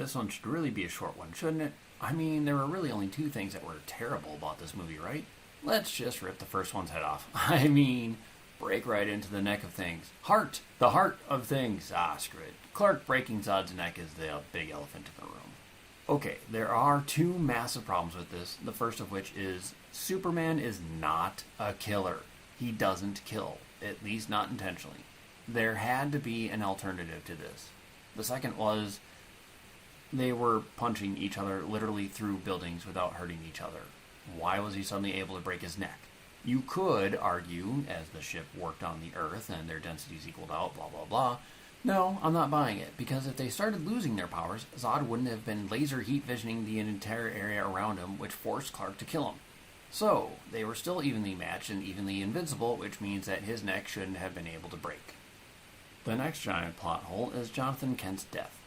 this one should really be a short one, shouldn't it? I mean, there were really only two things that were terrible about this movie, right? Let's just rip the first one's head off. I mean, break right into the neck of things. Heart! The heart of things. Ah, screw it. Clark breaking Zod's neck is the big elephant in the room. Okay, there are two massive problems with this. The first of which is Superman is not a killer. He doesn't kill, at least not intentionally. There had to be an alternative to this. The second was they were punching each other literally through buildings without hurting each other. Why was he suddenly able to break his neck? You could argue, as the ship worked on the Earth and their densities equaled out, blah blah blah. No, I'm not buying it, because if they started losing their powers, Zod wouldn't have been laser heat visioning the entire area around him, which forced Clark to kill him. So, they were still evenly matched and evenly invincible, which means that his neck shouldn't have been able to break. The next giant plot hole is Jonathan Kent's death.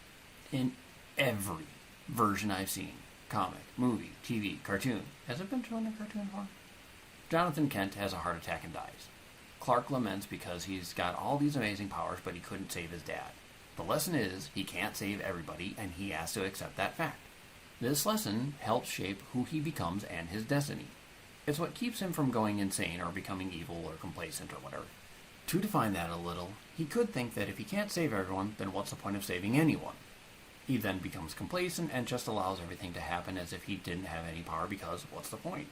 In every version I've seen, comic, movie, TV, cartoon, has it been shown in cartoon form? Jonathan Kent has a heart attack and dies. Clark laments because he's got all these amazing powers, but he couldn't save his dad. The lesson is, he can't save everybody, and he has to accept that fact. This lesson helps shape who he becomes and his destiny. It's what keeps him from going insane or becoming evil or complacent or whatever. To define that a little, he could think that if he can't save everyone, then what's the point of saving anyone? He then becomes complacent and just allows everything to happen as if he didn't have any power, because what's the point?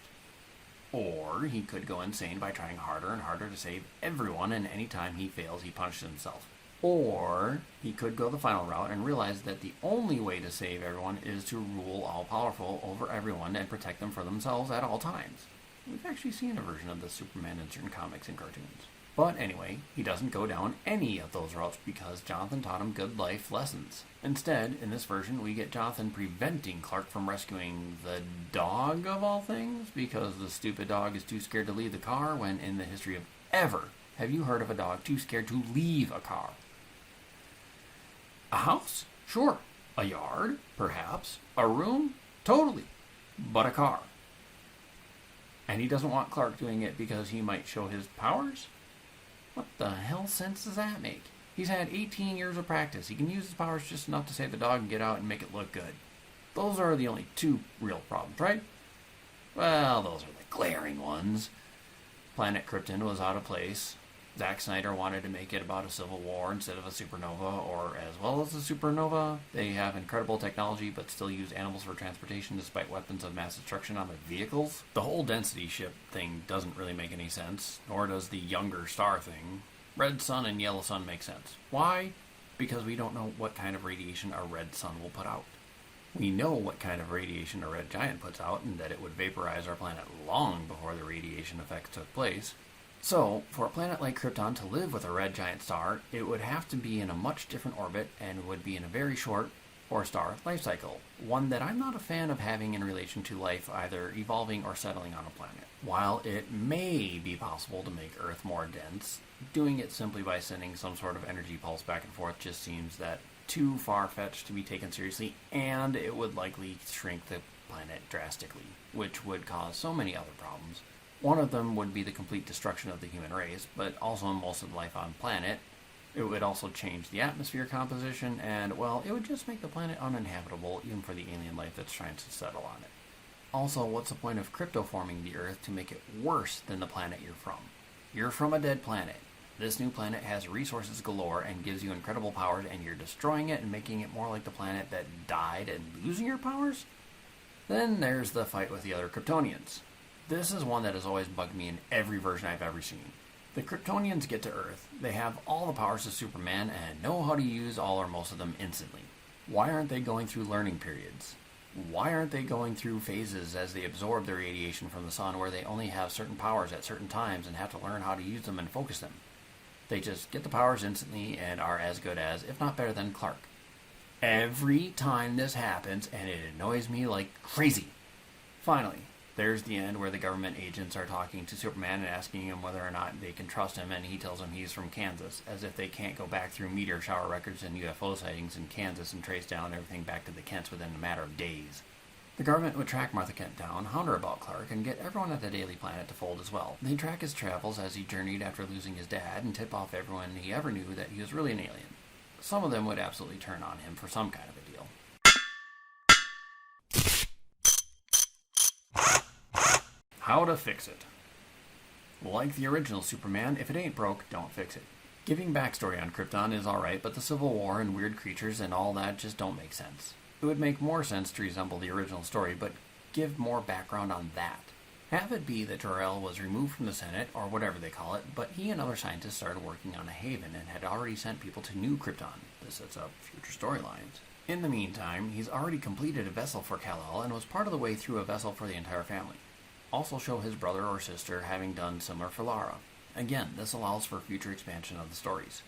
Or he could go insane by trying harder and harder to save everyone, and any time he fails, he punishes himself. Or he could go the final route and realize that the only way to save everyone is to rule all-powerful over everyone and protect them for themselves at all times. We've actually seen a version of the Superman in certain comics and cartoons. But anyway, he doesn't go down any of those routes because Jonathan taught him good life lessons. Instead, in this version, we get Jonathan preventing Clark from rescuing the dog of all things, because the stupid dog is too scared to leave the car, when in the history of ever have you heard of a dog too scared to leave a car? A house? Sure. A yard? Perhaps. A room? Totally. But a car. And he doesn't want Clark doing it because he might show his powers? What the hell sense does that make? He's had 18 years of practice. He can use his powers just enough to save the dog and get out and make it look good. Those are the only two real problems, right? Well, those are the glaring ones. Planet Krypton was out of place. Zack Snyder wanted to make it about a civil war instead of a supernova, or as well as a supernova. They have incredible technology but still use animals for transportation despite weapons of mass destruction on their vehicles. The whole density ship thing doesn't really make any sense, nor does the younger star thing. Red sun and yellow sun make sense. Why? Because we don't know what kind of radiation a red sun will put out. We know what kind of radiation a red giant puts out, and that it would vaporize our planet long before the radiation effects took place. So, for a planet like Krypton to live with a red giant star, it would have to be in a much different orbit and would be in a very short, four-star life cycle, one that I'm not a fan of having in relation to life either evolving or settling on a planet. While it may be possible to make Earth more dense, doing it simply by sending some sort of energy pulse back and forth just seems that too far-fetched to be taken seriously, and it would likely shrink the planet drastically, which would cause so many other problems. One of them would be the complete destruction of the human race, but also most of the life on the planet. It would also change the atmosphere composition, and, well, it would just make the planet uninhabitable, even for the alien life that's trying to settle on it. Also, what's the point of cryptoforming the Earth to make it worse than the planet you're from? You're from a dead planet. This new planet has resources galore and gives you incredible powers, and you're destroying it and making it more like the planet that died and losing your powers? Then there's the fight with the other Kryptonians. This is one that has always bugged me in every version I've ever seen. The Kryptonians get to Earth. They have all the powers of Superman and know how to use all or most of them instantly. Why aren't they going through learning periods? Why aren't they going through phases as they absorb the radiation from the sun, where they only have certain powers at certain times and have to learn how to use them and focus them? They just get the powers instantly and are as good as, if not better than, Clark. Every time this happens, and it annoys me like crazy. Finally, there's the end where the government agents are talking to Superman and asking him whether or not they can trust him, and he tells them he's from Kansas, as if they can't go back through meteor shower records and UFO sightings in Kansas and trace down everything back to the Kents within a matter of days. The government would track Martha Kent down, hound her about Clark, and get everyone at the Daily Planet to fold as well. They'd track his travels as he journeyed after losing his dad, and tip off everyone he ever knew that he was really an alien. Some of them would absolutely turn on him for some kind of a deal. How to fix it. Like the original Superman, if it ain't broke, don't fix it. Giving backstory on Krypton is alright, but the Civil War and weird creatures and all that just don't make sense. It would make more sense to resemble the original story, but give more background on that. Have it be that Jor-El was removed from the Senate, or whatever they call it, but he and other scientists started working on a haven and had already sent people to New Krypton. This sets up future storylines. In the meantime, he's already completed a vessel for Kal-El and was part of the way through a vessel for the entire family. Also show his brother or sister having done similar for Lara. Again, this allows for future expansion of the stories.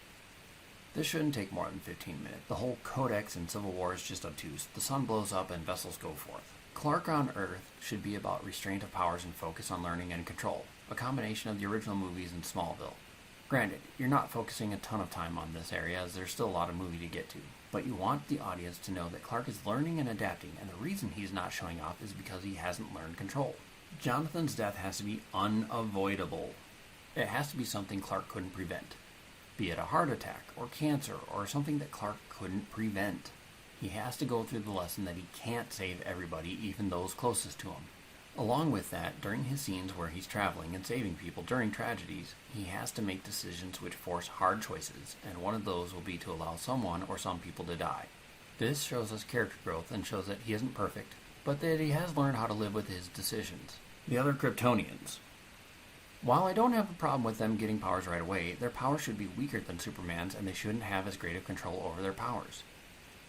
This shouldn't take more than 15 minutes. The whole Codex in Civil War is just obtuse. The sun blows up and vessels go forth. Clark on Earth should be about restraint of powers and focus on learning and control, a combination of the original movies and Smallville. Granted, you're not focusing a ton of time on this area as there's still a lot of movie to get to, but you want the audience to know that Clark is learning and adapting, and the reason he's not showing off is because he hasn't learned control. Jonathan's death has to be unavoidable. It has to be something Clark couldn't prevent, be it a heart attack or cancer or something that Clark couldn't prevent. He has to go through the lesson that he can't save everybody, even those closest to him. Along with that, during his scenes where he's traveling and saving people during tragedies, he has to make decisions which force hard choices, and one of those will be to allow someone or some people to die. This shows us character growth and shows that he isn't perfect, but that he has learned how to live with his decisions. The other Kryptonians. While I don't have a problem with them getting powers right away, their powers should be weaker than Superman's and they shouldn't have as great of control over their powers.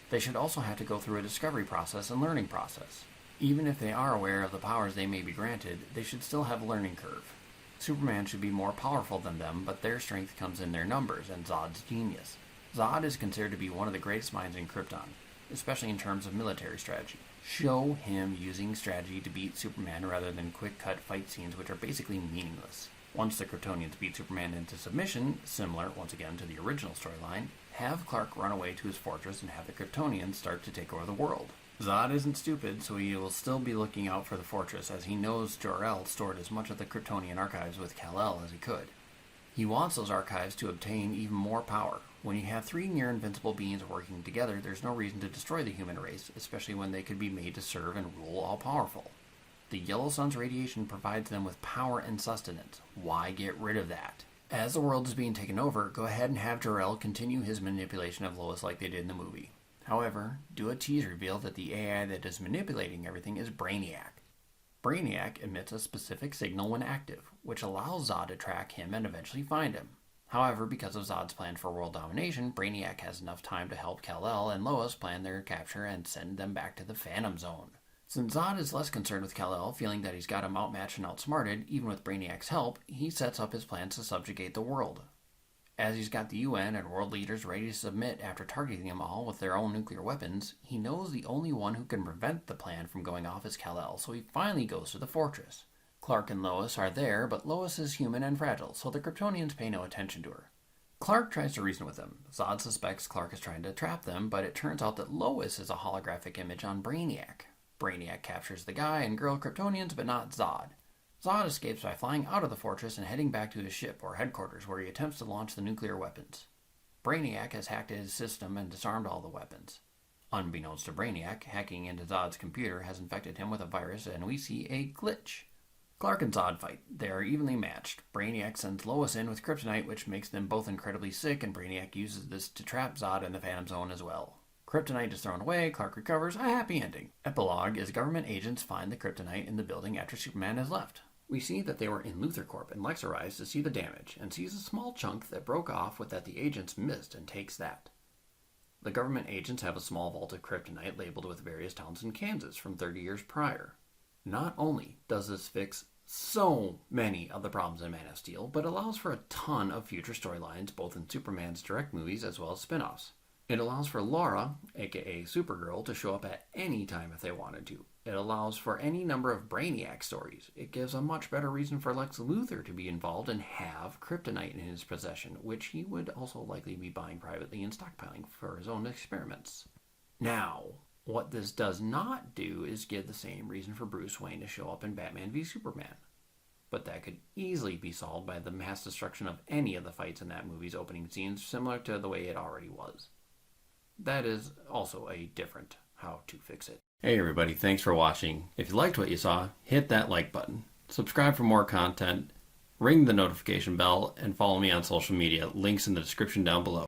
They should also have to go through a discovery process and learning process. Even if they are aware of the powers they may be granted, they should still have a learning curve. Superman should be more powerful than them, but their strength comes in their numbers and Zod's genius. Zod is considered to be one of the greatest minds in Krypton, especially in terms of military strategy. Show him using strategy to beat Superman rather than quick-cut fight scenes which are basically meaningless. Once the Kryptonians beat Superman into submission, similar, once again, to the original storyline, have Clark run away to his fortress and have the Kryptonians start to take over the world. Zod isn't stupid, so he will still be looking out for the fortress, as he knows Jor-El stored as much of the Kryptonian archives with Kal-El as he could. He wants those archives to obtain even more power. When you have three near-invincible beings working together, there's no reason to destroy the human race, especially when they could be made to serve and rule all-powerful. The yellow sun's radiation provides them with power and sustenance. Why get rid of that? As the world is being taken over, go ahead and have Jor-El continue his manipulation of Lois like they did in the movie. However, do a tease reveal that the AI that is manipulating everything is Brainiac. Brainiac emits a specific signal when active, which allows Zod to track him and eventually find him. However, because of Zod's plan for world domination, Brainiac has enough time to help Kal-El and Lois plan their capture and send them back to the Phantom Zone. Since Zod is less concerned with Kal-El, feeling that he's got him outmatched and outsmarted, even with Brainiac's help, he sets up his plans to subjugate the world. As he's got the UN and world leaders ready to submit after targeting them all with their own nuclear weapons, he knows the only one who can prevent the plan from going off is Kal-El, so he finally goes to the fortress. Clark and Lois are there, but Lois is human and fragile, so the Kryptonians pay no attention to her. Clark tries to reason with them. Zod suspects Clark is trying to trap them, but it turns out that Lois is a holographic image on Brainiac. Brainiac captures the guy and girl Kryptonians, but not Zod. Zod escapes by flying out of the fortress and heading back to his ship, or headquarters, where he attempts to launch the nuclear weapons. Brainiac has hacked his system and disarmed all the weapons. Unbeknownst to Brainiac, hacking into Zod's computer has infected him with a virus, and we see a glitch. Clark and Zod fight. They are evenly matched. Brainiac sends Lois in with kryptonite, which makes them both incredibly sick, and Brainiac uses this to trap Zod in the Phantom Zone as well. Kryptonite is thrown away, Clark recovers, a happy ending. Epilogue is government agents find the kryptonite in the building after Superman has left. We see that they were in Luthor Corp, and Lex arrives to see the damage, and sees a small chunk that broke off with that the agents missed and takes that. The government agents have a small vault of kryptonite labeled with various towns in Kansas from 30 years prior. Not only does this fix so many of the problems in Man of Steel, but allows for a ton of future storylines both in Superman's direct movies as well as spin-offs. It allows for Lara, aka Supergirl, to show up at any time if they wanted to. It allows for any number of Brainiac stories. It gives a much better reason for Lex Luthor to be involved and have kryptonite in his possession, which he would also likely be buying privately and stockpiling for his own experiments. Now, what this does not do is give the same reason for Bruce Wayne to show up in Batman v Superman. But that could easily be solved by the mass destruction of any of the fights in that movie's opening scenes, similar to the way it already was. That is also a different how to fix it. Hey everybody, thanks for watching. If you liked what you saw, hit that like button. Subscribe for more content, ring the notification bell, and follow me on social media. Links in the description down below.